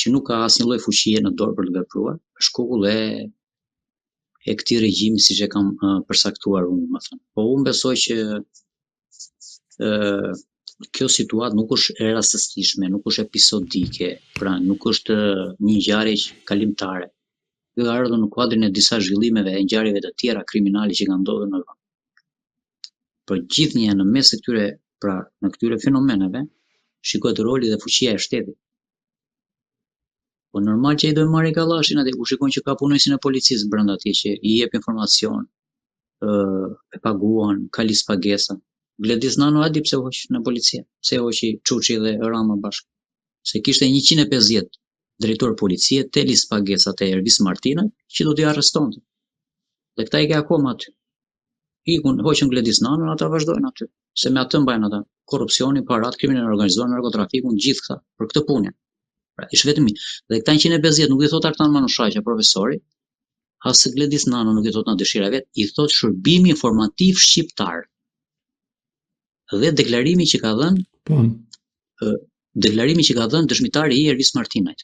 që nuk ka asnjë lloj fuqie në dorë për të vepruar, është shkokull e këtij regjimi siç e kam përcaktuar unë, më thënë. Po unë besoj që kjo situatë nuk është e rastësishme, nuk është episodike, pra nuk është një ngjarje kalimtare. Kjo ka ardhur në kuadrin e disa zhvillimeve e ngjarjeve të tjera kriminale që kanë ndodhur në vend. Por gjithnjë në mes të këtyre, pra në këtyre fenomeneve, shikohet roli dhe fuqia e shtetit. Po normal që ai do të marrë kallashin atë, ku shikon që ka punojësin e policisë brenda atij që i jep informacion, e paguan, ka listë pagesa. Gledis Nano a di pse hoq në policia, pse hoqi Çuçi dhe Rama bashkë. Se kishte 150 drejtor policie te listë pagesa te Ervis Martina që do t'i arrestonte. Dhe këta i ke akoma aty. Ikun, hoqën Gledis Nano, ata vazhdojnë aty. Se me atë mbajnë ata korrupsionin, parat, krimin organizuar, narkotrafikun, gjithë këta, për këtë punë. Pra, ish vetëm dhe këta 150 nuk i thot Artan Manushaqja, profesori, as Gledis Nano nuk i thot në dëshira vet, i thot shërbimi informativ shqiptar. Dhe deklarimi që ka dhënë dëshmitari i Ervis Martinajt,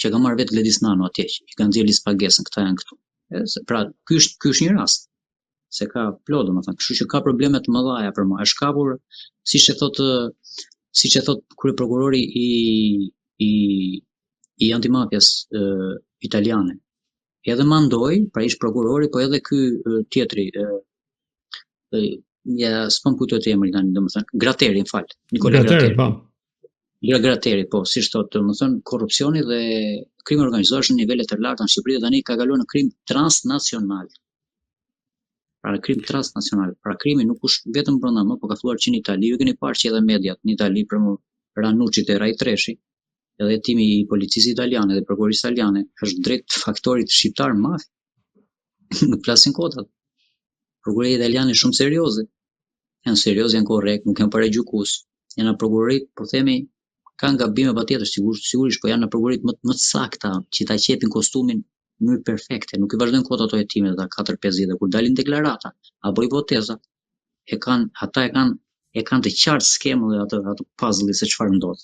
që ka marrë vetë Gledis Nano atje, që kanë nxjerrë listë pagesën, këta janë këtu. Pra, ky është një rast. Se ka plot, domethënë, kështu që ka probleme të mëdha për mua. Është kapur, siç e thot kryeprokurori i antimafjas italiane. Edhe mandoi, pra ish prokurori, po edhe ky tjetri, ja s'pam kujtohet emri tani, domethënë, Grateri, m'fal. Nikola Grateri. Grateri, po, siç thotë, domethënë, korrupsioni dhe krimi organizuar në nivele të larta në Shqipëri dhe tani ka kaluar në krim transnacional. Pra krim transnacional. Pra krimi nuk është vetëm brenda më, por ka filluar që në Itali, ju keni parë që edhe mediat në Itali për Ranucci te Rai Treshi, edhe timi i policisë italiane dhe prokurorisë italiane është drejt faktorit shqiptar mafia. Nuk flasin kotat. Prokuroria italiane shumë serioze. Janë serioze, janë korrekt, nuk janë para gjykues. Janë prokurorit, po themi, kanë gabime patjetër, sigurisht, po janë në prokurorit më të sakta, që ta qepin kostumin në mënyrë perfekte, nuk i vazhdojnë kot ato hetimet ata 4-5 dhe kur dalin deklarata apo hipoteza, ata e kanë të qartë skemën dhe atë puzzle se çfarë ndodh.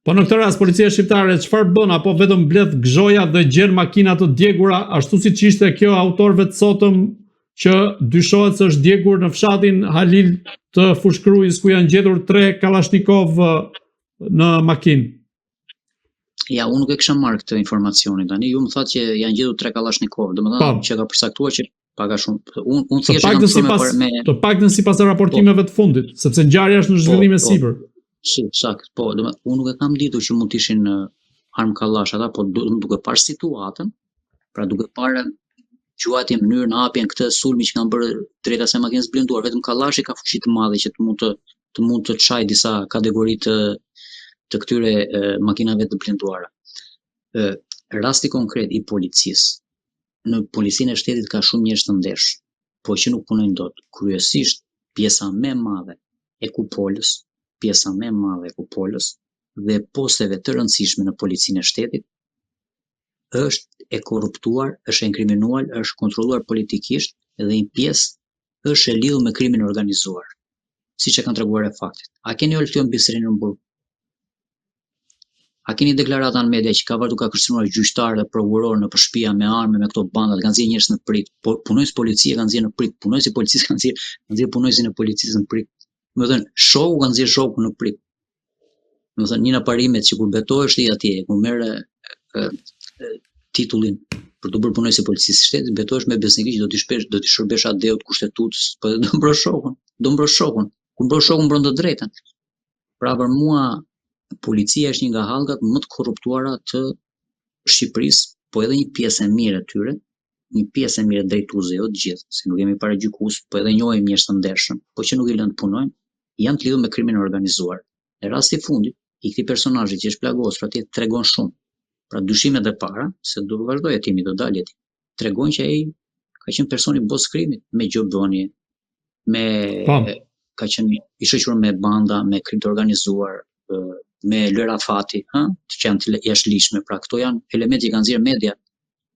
Po në këtë rast policia shqiptare çfarë bën, apo vetëm mbledh gjoja dhe gjen makina të djegura ashtu siç ishte kjo autorëve të sotëm që dyshohet se është djegur në fshatin Halil të Fushkrujës ku janë gjetur 3 Kalashnikov në makinë. Ja, unë nuk e kisha marrë këtë informacionin tani. Ju më thatë që janë gjetur 3 Kalashnikov, domethënë që ka përcaktuar që paga shumë. Unë thjesht kam thënë me të paktën sipas raportimeve të fundit, sepse ngjarja është në zhvillim e sipër. Sakt, po, domethënë unë nuk e kam ditur që mund të ishin armë kallash ata, po duke parë situatën, pra duke parë quajtje mënyrën hapjen këtë sulmi që kanë bërë drejt asaj makinës blinduar, vetëm kallashi ka fuqi të madhe që të mund të çajë disa kategori të këtyre makinave të blinduara. Rasti konkret i policisë. Në policinë e shtetit ka shumë njerëz të ndesh, po që nuk punojnë dot. Kryesisht pjesa më e madhe e kupolës, dhe posteve të rëndësishme në policinë e shtetit është e korruptuar, është e inkriminuar, është kontrolluar politikisht dhe një pjesë është e lidhur me krimin organizuar. Siç e kanë treguar e faktit. A keni Oltyon Bisrin në Burg? A keni deklarata në media që ka vërtetë ka kërcënuar gjyqtar dhe prokuror në shtëpia me armë me këto banda, kanë nxjerrë njerëz në prit, por punojës policie kanë nxjerrë në prit, punojësi policisë kanë nxjerrë punojësin e policisë në prit. Domethënë, shoku kanë nxjerrë shokun në prit. Domethënë, një nga parimet që kur betohesh ti atje, kur merr titullin për të bërë punojës i policisë së shtetit, betohesh me besnikë që do t'i shërbesh adeut kushtetutës, po do mbrosh shokun. Kur mbrosh shokun mbron të drejtën. Pra për mua policia është një nga hallkat më të korruptuara të Shqipërisë, po edhe një pjesë e mirë e tyre, një pjesë e mirë drejtuese, jo të gjithë, se nuk jemi para gjykues, po edhe njohim njerëz të ndershëm, po që nuk i lënë të punojnë, janë të lidhur me krimin organizuar. Në rasti fundit, i këtij personazhi që është plagosur atje tregon shumë. Pra dyshimet e para, se do vazhdoj hetimi, do dalë hetimi, tregojnë që ai ka qenë person i botë krimit, me gjobënie, ka qenë i shoqëruar me banda, me krim të organizuar, me lëra fati, që janë të jashtëligjshme, pra këto janë elemente që kanë nxjerrë media.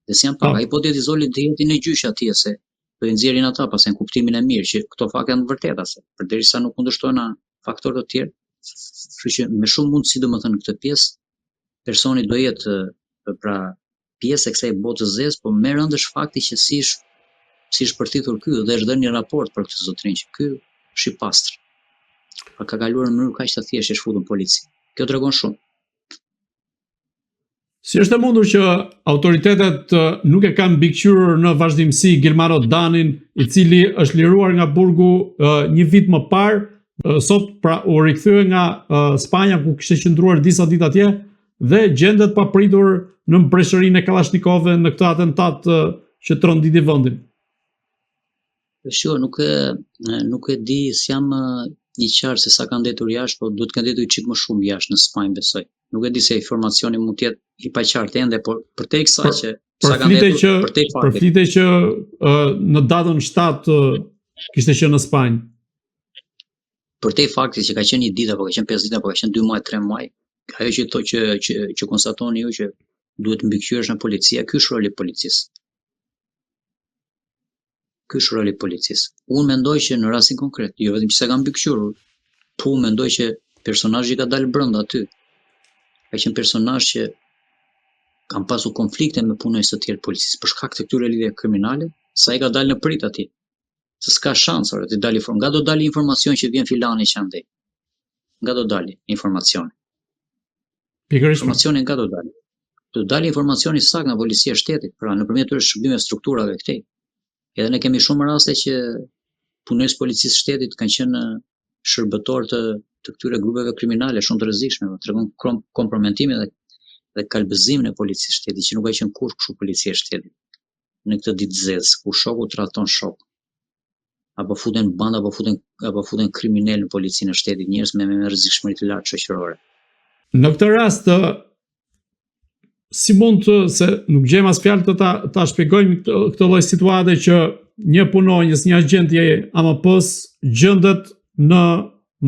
Dhe si janë pak, hipotetizoli të jetin në gjyq atje se do i nxjerrin ata pas në kuptimin e mirë që këto fakte janë të vërteta se përderisa nuk kundërshtojnë faktorë të tjerë. Kështu që me shumë mundësi domethënë këtë pjesë personi do jetë pra pjesë e kësaj botës zezë, po më rënd është fakti që si është përtitur ky dhe është dhënë një raport për këtë zotrin që ky është i pastër. Pa ka kaluar në mënyrë kaq të thjeshtë është futur në polici. Kjo tregon shumë. Si është e mundur që autoritetet nuk e kanë mbikëqyrur në vazhdimsi Gilmaro Danin, i cili është liruar nga burgu një vit më parë, sot pra u rikthye nga Spanja ku kishte qëndruar disa ditë atje dhe gjendet papritur në breshërinë e Kalashnikovëve në këtë atentat që tronditi vendin. Nuk e di s'jam i qartë se sa kanë ndetur jashtë, po duhet kanë ndetur çik më shumë jashtë në Spanjë besoj. Nuk e di se informacioni mund të jetë i paqartë ende, por përtej kësaj që sa kanë ndetur përfitej që në datën 7 kishte qenë në Spanjë. Përtej faktit që ka qenë 1 ditë apo ka qenë 5 ditë apo ka qenë 2 muaj, 3 muaj, ajo që thotë që konstatoni ju që duhet mbikëqyrësh në policia, ky është roli i policisë. Ky është roli i policisë. Unë mendoj që në rastin konkret, jo vetëm që s'e kanë mbikëqyrur, po unë mendoj që personazhi ka dalë brenda aty. Ka qenë personazh që kanë pasur konflikte me punonjës të tjerë policisë për shkak të këtyre lidhjeve kriminale, sa i ka dalë në prit aty. Se s'ka shans ore të dalë nga do dalë informacion që vjen filani që andej. Nga do dalë informacioni. Informacioni nga do dalë. Do dalë informacioni sakt nga policia e shtetit, pra nëpërmjet këtyre shërbimeve strukturave këtej. Edhe ne kemi shumë raste që punonjës policisë shtetit kanë qenë shërbëtor të këtyre grupeve kriminale shumë të rrezikshme, tregon kompromentimin dhe kalbëzimin e policisë shtetit që nuk ka qenë kurrë kështu policia e shtetit. Në këtë ditë zezë, ku shoku tradhton shok, apo futen banda apo futen kriminal në policinë e shtetit, njerëz me rrezikshmëri të lartë shoqërore. Në këtë rast si mund të, se nuk gjejmë as fjalë të ta shpjegojmë këtë lloj situate që një punonjës, një agent i AMP-s gjendet në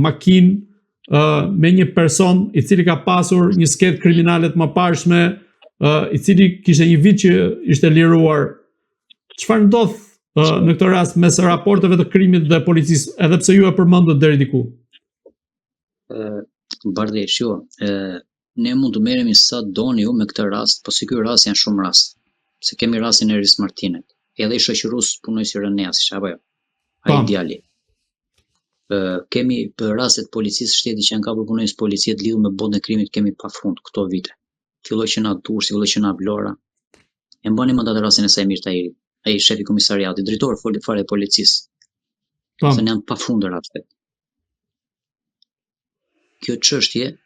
makinë me një person i cili ka pasur një sketë kriminale të mëparshme, i cili kishte një vit që ishte liruar. Çfarë ndodh në këtë rast mes raporteve të krimit dhe policisë, edhe pse ju e përmendët deri diku? Bardhi, ne mund të merremi sa doni ju me këtë rast, po si ky rast janë shumë raste. Se kemi rastin e Eris Martinet, edhe i shoqërues punonjës Reneas, apo jo. Ai djali. Kemi për rastet policisë shtetit që janë kapur punonjës policie të lidhur me botën e krimit kemi pafund këto vite. Filloi që na Durrës, filloi që na Vlora. E mbani mend atë rastin e Samir Tahirit, ai shefi i komisariatit, drejtori fare i policisë. Se janë pafund rastet. Kjo çështje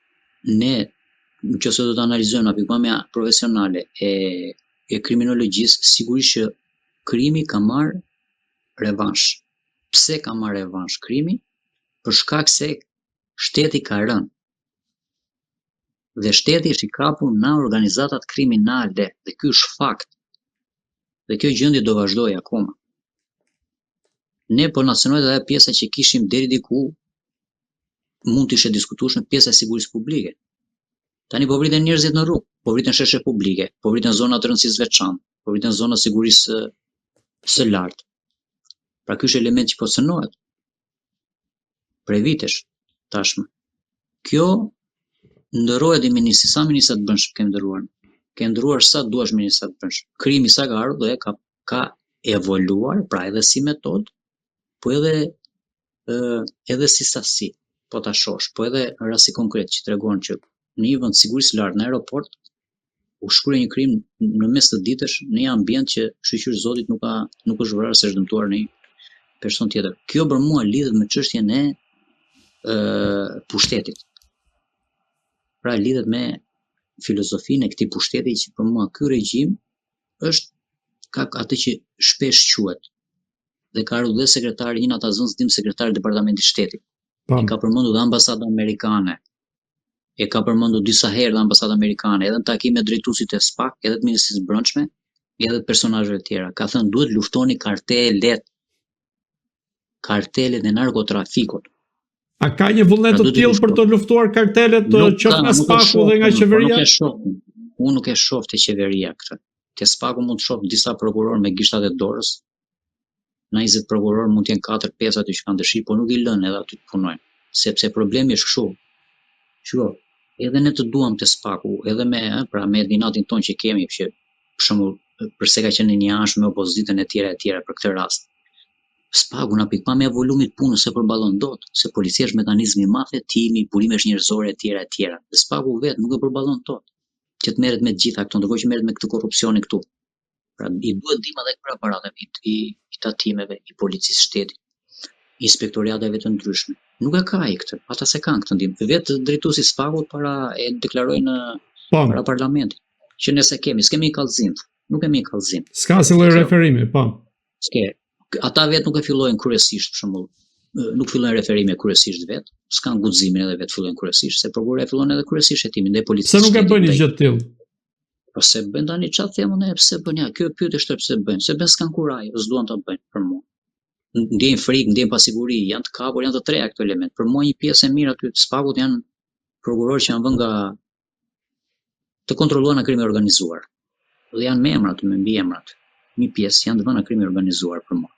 ne nëse do të analizojmë nga pikpamja profesionale e kriminologjisë, sigurisht që krimi ka marrë revansh. Pse ka marrë revansh krimi? Për shkak se shteti ka rënë. Dhe shteti është i kapur nga organizatat kriminale, dhe ky është fakt. Dhe kjo gjendje do vazhdojë akoma. Ne po nacionojmë edhe pjesa që kishim deri diku mund të ishte diskutueshme pjesa e sigurisë publike. Tani po vriten njerëzit në rrugë, po vriten sheshe publike, po vriten zona të rëndësisë veçantë, po vriten zona sigurisë së lartë. Pra ky është element që po cënohet prej vitesh tashmë. Kjo ndërrohet i ministri, sa ministra të bënsh ke ndëruar? Ke ndëruar sa duash ministra të bënsh. Krimi sa ka ardhur dhe ka evoluar, pra edhe si metodë, po edhe si sasi, po ta shohësh, po edhe rasti konkret që tregon që në një vend sigurisë lartë në aeroport u shkruaj një krim në mes të ditësh në një ambient që shqyr Zotit nuk është vrarë se është dëmtuar në një person tjetër. Kjo për mua lidhet me çështjen e pushtetit. Pra lidhet me filozofinë e këtij pushteti që për mua ky regjim ka atë që shpesh quhet dhe ka ardhur dhe sekretari, një ata zënës dim sekretari i Departamentit të Shtetit. E ka përmendur dhe ambasada amerikane. E ka përmendur disa herë dhe ambasada amerikane, edhe në takime drejtuesit e SPAK, edhe të Ministrisë Brendshme, edhe të personazheve të tjera. Ka thënë duhet luftoni kartelet e narkotrafikut. A ka një vullnet të tillë për të luftuar kartelet qoftë nga SPAK-u dhe nga qeveria? Unë nuk e shoh te qeveria këtë. Te SPAK-u mund të shoh disa prokurorë me gishtat e dorës. Na 20 prokurorë mund të jenë 4-5 aty që kanë dëshirë, por nuk i lënë edhe aty të punojnë. Sepse problemi është kështu. Shiko, edhe ne të duam të spaku, edhe me dinatin ton që kemi, që për shembull, përse ka qenë një ansh me opozitën e tjera për këtë rast. Spaku na pikpa me volumit punës se përballon dot, se policia është mekanizmi i madh, timi, burimesh njerëzore e tjera. Dhe spaku vetë nuk e përballon dot. Që të merret me të gjitha këto, ndërkohë që merret me këtë korrupsioni këtu. Pra i duhet ndihmë edhe për aparatet i tatimeve, i policisë shtetit, inspektoriateve të ndryshme. Nuk e ka ai këtë, ata se kanë këtë ndihmë. Vetë drejtuesi i Spakut e deklaroi në para parlamentit që ne s'kemi kallëzim, nuk kemi kallëzim. S'ka si lloj referimi, po. Ata vetë nuk e fillojnë kryesisht, për shembull, nuk fillojnë referime kryesisht vetë, s'kan guximin edhe vetë fillojnë kryesisht, se prokuroria fillon edhe kryesisht hetimin ndaj policisë. Se nuk e bëjnë gjë të tillë. Po se bën tani çfarë them unë, pse bën ja, kjo pyetje është pse bëjnë, se bën s'kan kuraj, s'duan ta bëjnë për mua. Ndjejnë frikë, ndjejnë pasiguri, janë të kapur, janë të treja këto element. Për mua një pjesë e mirë aty të Spakut janë prokurorë që janë vënë nga të kontrolluar në krimi organizuar. Dhe janë me emrat, me mbiemrat. Një pjesë janë të vënë në krimi organizuar për mua.